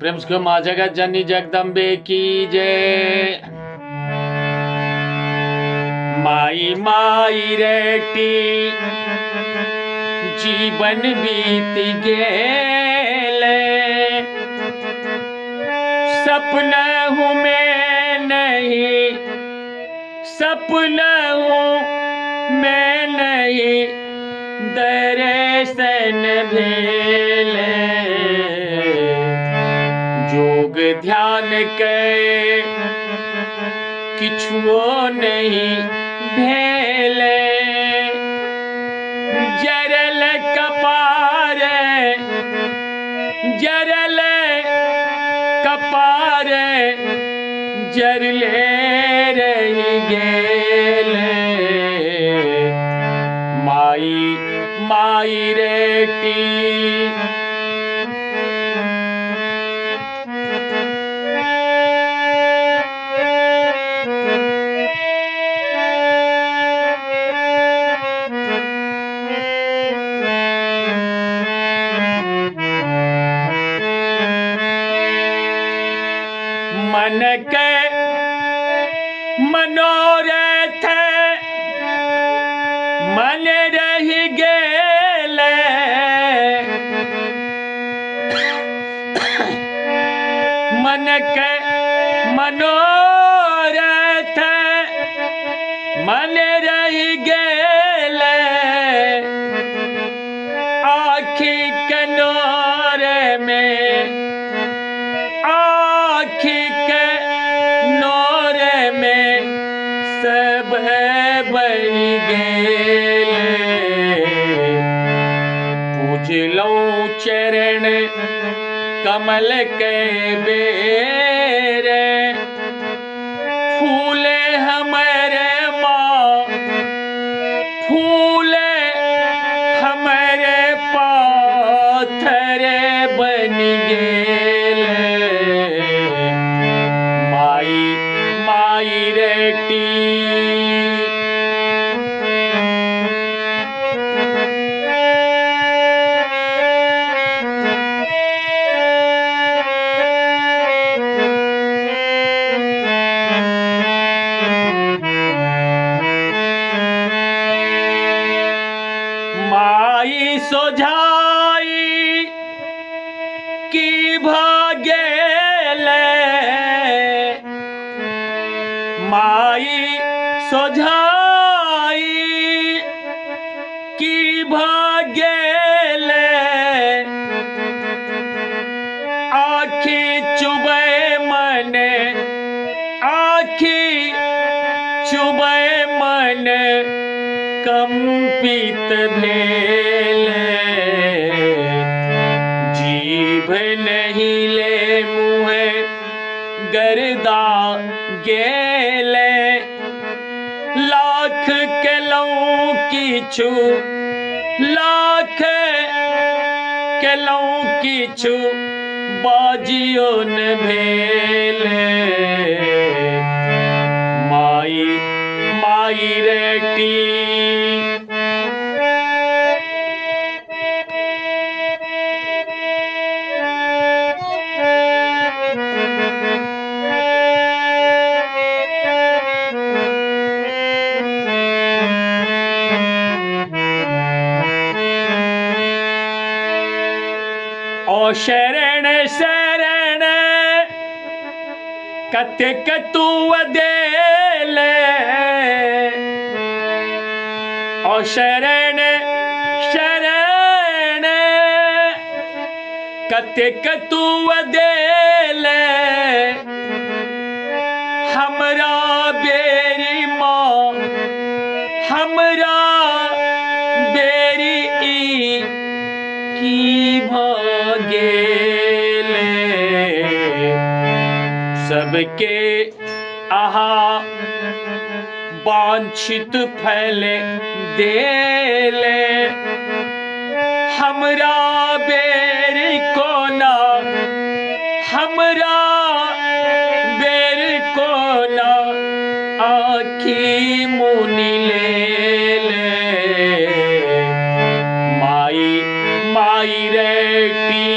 प्रेम से माँ जगत जननी जगदम्बे की जय। माई माई रेटी जीवन बीत गेले, सपना हूँ मैं नहीं, सपना हूँ मैं नहीं, दर्शन भेले। जोग ध्यान के किछुओ नहीं भेले, जरल कपार जरल कपार जरले रही गेले। माई माई रेटी मन के मनोरथ मन रही गेले, मन के मनोरथ मन रही गेले। आखी कनोर में आखी के नोर में सब बन गेले। पूज लऊं चरण कमल के बेर, फूले हमारे माँ फूले हमारे पाथर बन गेले। माई माई रेटी माई सोझाई की भागेले, माई सोझाई की भागेले। आखी चुबे मन आखी चुबे मन कंपित भेले। जीभ नहीं ले मुँह गर्दा गेले, लाख के लऊं किछु लाख के लऊं किछु बाजियो न भेले। माई माई रेटी ओ शरण शरण कतिक तू देले। ओ शरण शरण कतिक तू देले। हमरा बेरी माँ हमरा बेरी ई की भागेले। सबके आहा वांछित फल देले, हमरा बेर कोना हमरा बेर कोना आखी मुनि ले। माई माई रेटी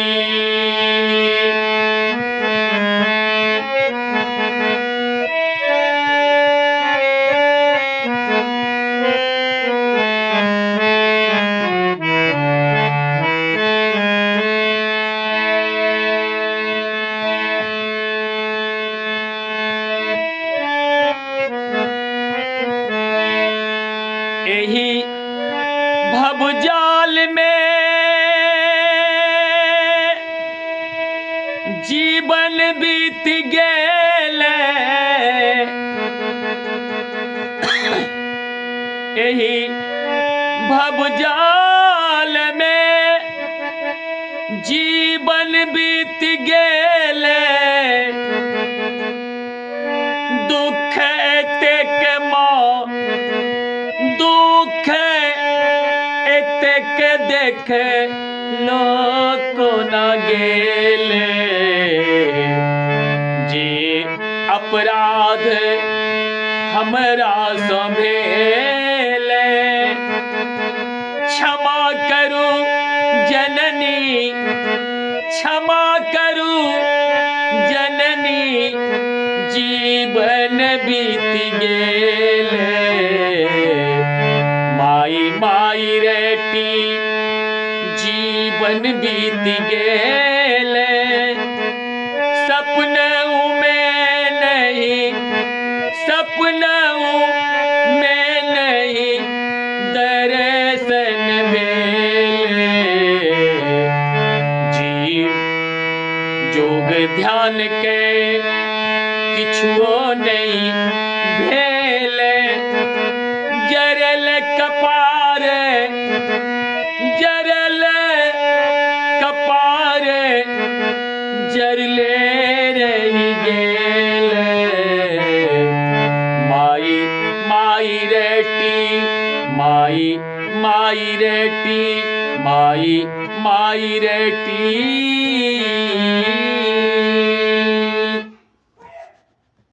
जीवन बीत गेले एही भवजाल में, जीवन बीत गेले दुख एतेक माँ, दुख एतेक देख लोक न गेले। जे अपराध हमरा सँ भेले, क्षमा करू जननी, क्षमा करू जननी, जीवन बीत गेले। माई माई रेटी जीवन बीत गेले, सपनों में नहीं, सपनों में नहीं दर्शन भेले। जी जोग ध्यान के किछुओ नहीं भेले, जरल कपार, जरल कपार, जरले रही गेले। माई माई रेटी, माई माई रेटी, माई माई रेटी।